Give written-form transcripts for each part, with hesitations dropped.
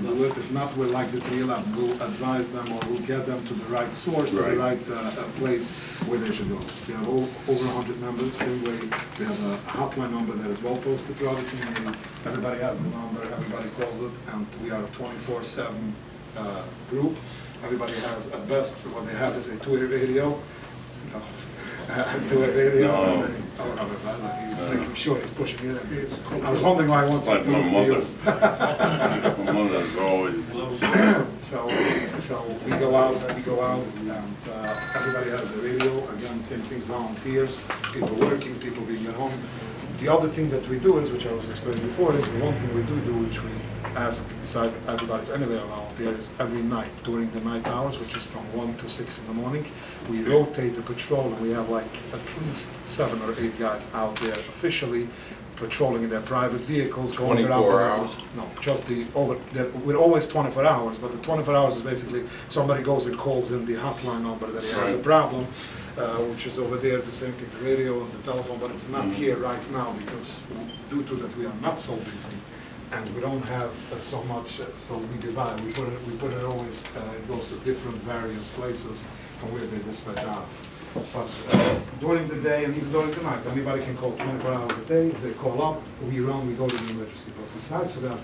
we do it. If not, we're like the 311. We'll advise them or we'll get them to the right source, to the right place where they should go. We have over 100 members. Same way, we have a hotline number that is well posted throughout the community. Everybody has the number, everybody calls it, and we are a 24/7 group. Everybody has, at best, what they have is a two-way radio. No. Two-way radio. No. Making sure he's pushing it in. I was wondering why I wanted to do it. My mother's always. So we go out, and everybody has the radio. Again, same thing, volunteers, people working, people being at home. The other thing that we do is, which I was explaining before, is the one thing we do, which we ask, beside everybody's anyway volunteers, every night during the night hours, which is from 1 to 6 in the morning, we rotate the patrol, and we have like at least 7 or 8 guys out there officially patrolling in their private vehicles, going around. 24 hours? No, just we're always 24 hours, but the 24 hours is basically somebody goes and calls in the hotline number that he has a problem, which is over there, the same thing, the radio and the telephone, but it's not here right now because due to that we are not so busy and we don't have so much, so we divide. We put it always, it goes to different various places from where they dispatch out. But during the day and even during the night, anybody can call 24 hours a day. They call up, we run, we go to the emergency. But besides that,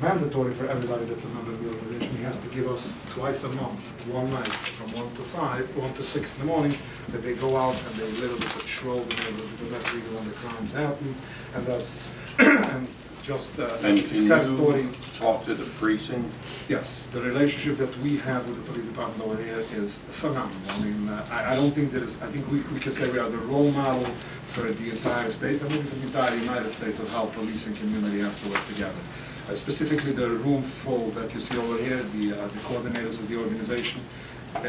mandatory for everybody that's a member of the organization, he has to give us twice a month, one night, from 1 to 6 in the morning, that they go out and they literally patrol the neighborhood, because that's really when the crimes happen, and that's and just And success story. Talk to the precinct? Yes, the relationship that we have with the police department over here is phenomenal. I mean, I don't think there is, I think we can say we are the role model for the entire state, and maybe for the entire United States, of how police and community has to work together. Specifically the room full that you see over here, the coordinators of the organization,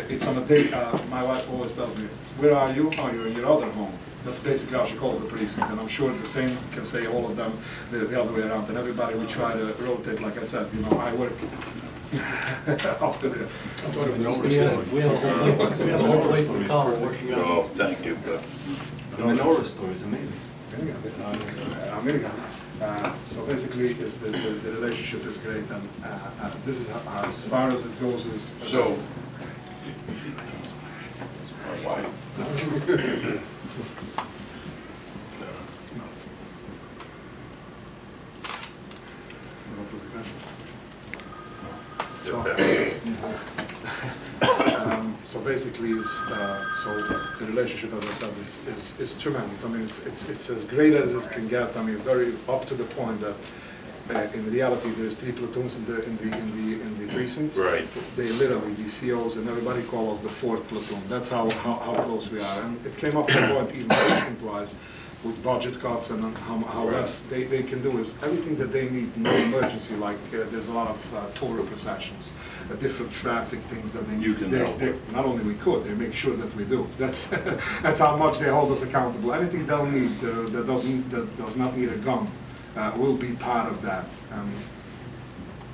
it's on a day, my wife always tells me, where are you? Oh, you're in your other home. That's basically how she calls the precinct, and I'm sure the same can say all of them the other way around. And everybody, we try to rotate, like I said, you know, I work up to there. We have a whole plate to call working on. Oh, thank you. The menorah story is amazing. I'm gonna get it. So basically, it's the relationship is great, and this is how, as far as it goes is. So, my wife. So what was the question? So basically, so the relationship, as I said, is tremendous. I mean, it's as great as it can get. I mean, very up to the point that in reality there's 3 platoons in the precincts. Right. They literally, the COs and everybody call us the 4th platoon. That's how close we are. And it came up to a point even precinct-wise, with budget cuts and how less they can do is everything that they need, no emergency, like there's a lot of Torah processions, different traffic things that they need. You can help. Not only we could, they make sure that we do. That's that's how much they hold us accountable. Anything they'll need that does not need a gun will be part of that.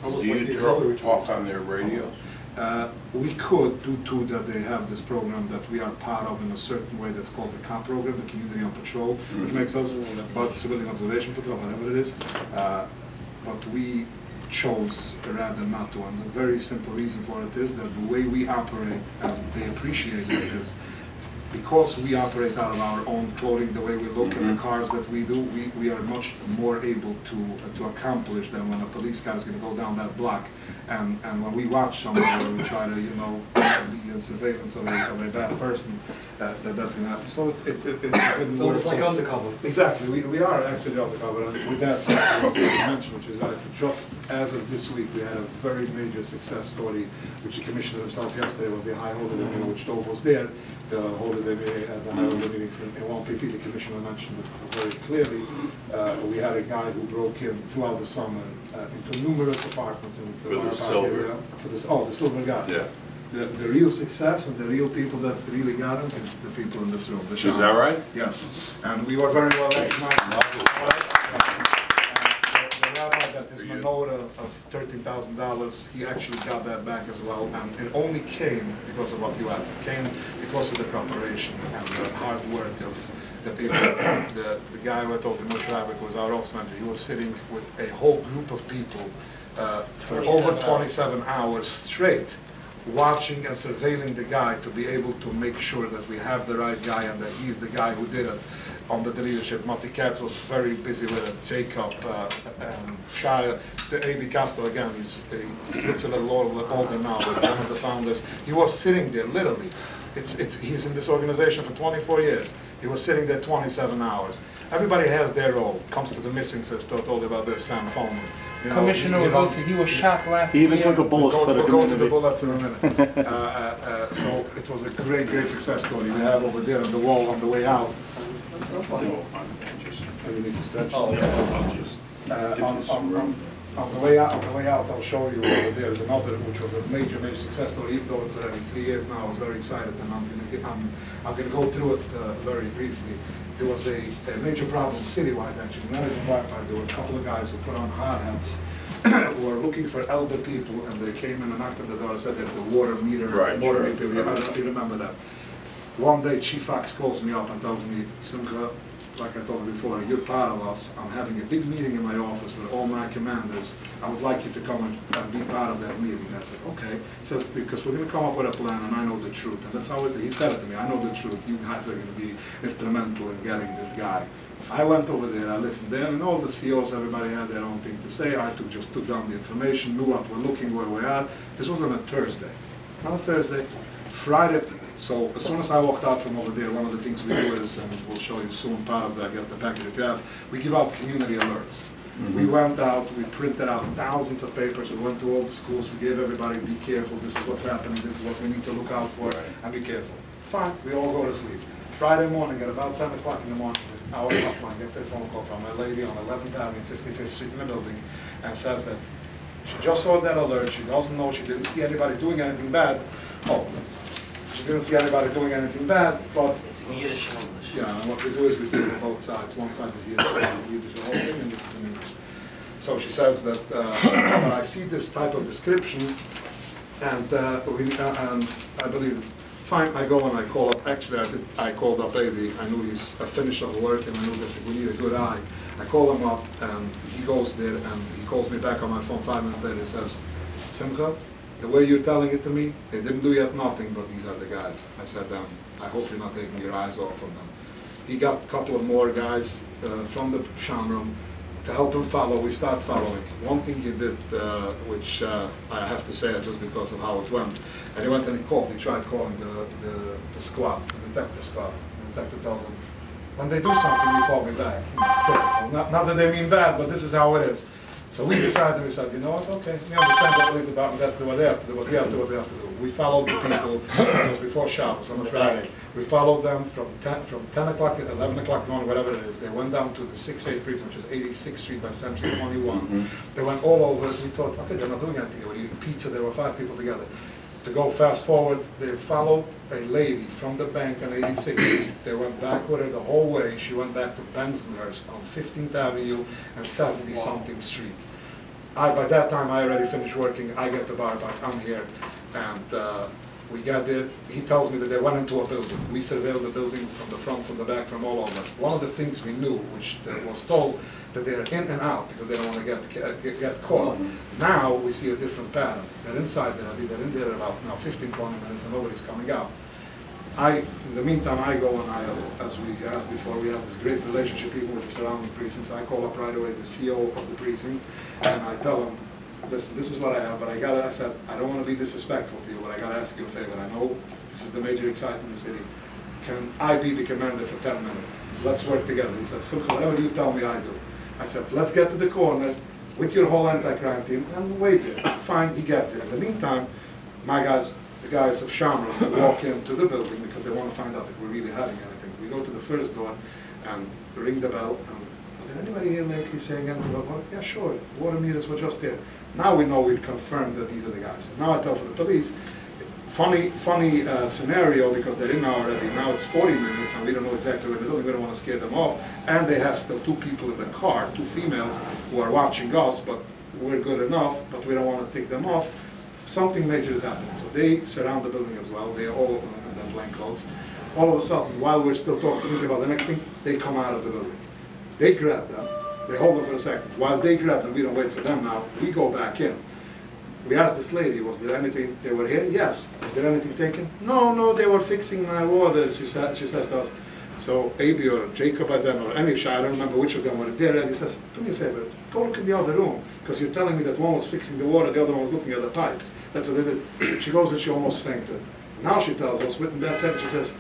Do you talk on their radios? We could, due to that they have this program that we are part of in a certain way that's called the COP program, the Community on Patrol, which makes us, but Civilian Observation Patrol, whatever it is. But we chose rather not to, and the very simple reason for it is that the way we operate, and they appreciate it, is because we operate out of our own clothing, the way we look in the cars that we do, we are much more able to accomplish than when a police car is going to go down that block. And when we watch somebody or we try to, you know, be in surveillance of a bad person, that's going to happen. So it So it's like undercover. Exactly, we are actually undercover. And with that said, what you mentioned, which is right, just as of this week, we had a very major success story, which the commissioner himself yesterday was the high holiday meeting, which Dov was there. The holiday meeting at the high holiday meetings in 1PP, the commissioner mentioned it very clearly. We had a guy who broke in throughout the summer into numerous apartments in the area. The silver guy. Yeah. The real success and the real people that really got him is the people in this room. Is that right? Yes. And we were very well recognized. The rabbi got his menorah of $13,000. He actually got that back as well. And it only came because of what you had. It came because of the preparation and the hard work of the people. The guy who I talked to, Moshe, was our office manager. He was sitting with a whole group of people for over 27 hours straight, watching and surveilling the guy to be able to make sure that we have the right guy and that he's the guy who did it. Under the leadership, Matti Katz was very busy with it. Jacob, Shia, the A.B. Castro again, he looks a little older now, but one of the founders. He was sitting there, literally. He's in this organization for 24 years. He was sitting there 27 hours. Everybody has their role. Comes to the missing, so I told you about this, Sam Foreman. Commissioner he was shot last He even year. took a bullet for the We'll go to the community. bullets in a minute. So it was a great, great success story. We have over there on the wall on the way out. You need to stretch. Oh, On the way out, I'll show you over there is another, which was a major, major success story. Even though it's already 3 years now, I was very excited, and I'm going to go through it very briefly. There was a major problem citywide, actually, not even Blackpine. There were a couple of guys who put on hard hats who were looking for elder people, and they came in and knocked on the door and said that the water meter, water meter. I don't know if you remember that. One day, Chief Fox calls me up and tells me, Simcha, like I told you before, you're part of us. I'm having a big meeting in my office with all my commanders. I would like you to come and be part of that meeting. I said, okay. He says, because we're going to come up with a plan, and I know the truth. And that's how he said it to me. I know the truth. You guys are going to be instrumental in getting this guy. I went over there, I listened there, and all the CEOs, everybody had their own thing to say. I just took down the information, knew what we're looking, where we are. This was on a Thursday. Not a Thursday, Friday. So as soon as I walked out from over there, one of the things we do is, and we'll show you soon part of the, I guess, the package that you have, we give out community alerts. We went out, we printed out thousands of papers, we went to all the schools, we gave everybody, be careful, this is what's happening, this is what we need to look out for, and be careful. Fine, we all go to sleep. Friday morning at about 10 o'clock in the morning, our hotline gets a phone call from a lady on 11th Avenue, 55th Street in the building, and says that she just saw that alert, she doesn't know, she didn't see anybody doing anything bad. Oh, she didn't see anybody doing anything bad, but It's in Yiddish and English. yeah, and what we do is we do it on both sides. One side is Yiddish, the whole thing, and this is in English. So she says that when I see this type of description, and I believe it, fine, I go and I call up, actually I called up Avi, I knew he's finished on work and I knew that we need a good eye. I call him up and he goes there and he calls me back on my phone 5 minutes later and says, Simcha, the way you're telling it to me, they didn't do yet nothing, but these are the guys. I said, I hope you're not taking your eyes off of them. He got a couple of more guys from the Shomrim to help him follow. We start following. One thing he did, which I have to say just because of how it went, and he went and he tried calling the squad, the detective squad. The detective tells him, when they do something, you call me back. Not that they mean bad, but this is how it is. So we decided, we said, you know what, okay, we understand the police department, that's what they have to do, but we have to do what we have to do. We followed the people, it was before Shabbos on a Friday. We followed them from 10 o'clock to 11 o'clock in the morning, whatever it is. They went down to the 6-8 precinct, which is 86th Street by Century 21. They went all over. We thought, okay, they're not doing anything. They were eating pizza. There were 5 people together. To go fast forward, they followed a lady from the bank on 86th Street. They went back with her the whole way. She went back to Bensonhurst on 15th Avenue and 70-something Street. By that time, I already finished working. I get the bar back. I'm here. And we got there. He tells me that they went into a building. We surveilled the building from the front, from the back, from all over. One of the things we knew, which was told, that they're in and out because they don't want to get caught. Now we see a different pattern. They're inside there. They're in there about now 15, 20 minutes, and nobody's coming out. In the meantime, I go and as we asked before, we have this great relationship even with the surrounding precincts. I call up right away the CO of the precinct, and I tell him, listen, this is what I have, but I said, I don't want to be disrespectful to you, but I got to ask you a favor. I know this is the major excitement in the city. Can I be the commander for 10 minutes? Let's work together. He said, Simcha, whatever you tell me, I do. I said, let's get to the corner with your whole anti-crime team and wait there. Fine, he gets there. In the meantime, my guys, the guys of Shomrim, walk into the building because they want to find out if we're really having anything. We go to the first door and ring the bell. And was there anybody here lately saying anything about water? Yeah, sure. Water meters were just there. Now we know we've confirmed that these are the guys. Now I tell for the police, funny scenario because they're in already. Now it's 40 minutes and we don't know exactly where they're doing. We don't want to scare them off. And they have still 2 people in the car, 2 females who are watching us, but we're good enough, but we don't want to take them off. Something major is happening. So they surround the building as well. They all in their plain clothes. All of a sudden, while we're still thinking about the next thing, they come out of the building. They grab them. They hold them for a second. While they grab them, we don't wait for them now. We go back in. We asked this lady, was there anything, they were here? Yes. Was there anything taken? No, no, they were fixing my water, she says to us. So Abi or Jacob, I don't know, any of I don't remember which of them were there, and he says, do me a favor, go look in the other room, because you're telling me that one was fixing the water, the other one was looking at the pipes. That's what they did. She goes and she almost fainted. Now she tells us, with that said, she says,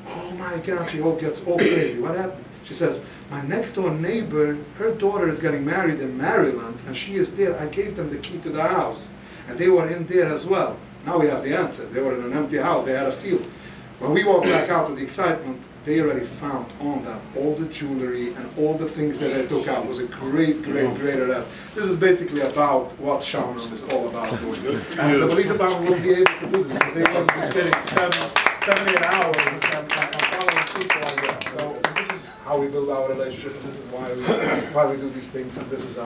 oh my God, she gets all crazy. What happened? She says, my next door neighbor, her daughter is getting married in Maryland, and she is there. I gave them the key to the house, and they were in there as well. Now we have the answer. They were in an empty house. They had a field. When we walked back out with the excitement, they already found on them all the jewelry and all the things that they took out. It was a great, great, great arrest. This is basically about what Shomrim is all about doing. And the police department wouldn't be able to do this because they must be sitting 7, 8 hours and following people like that. So this is how we build our relationship, and this is why we do these things, and this is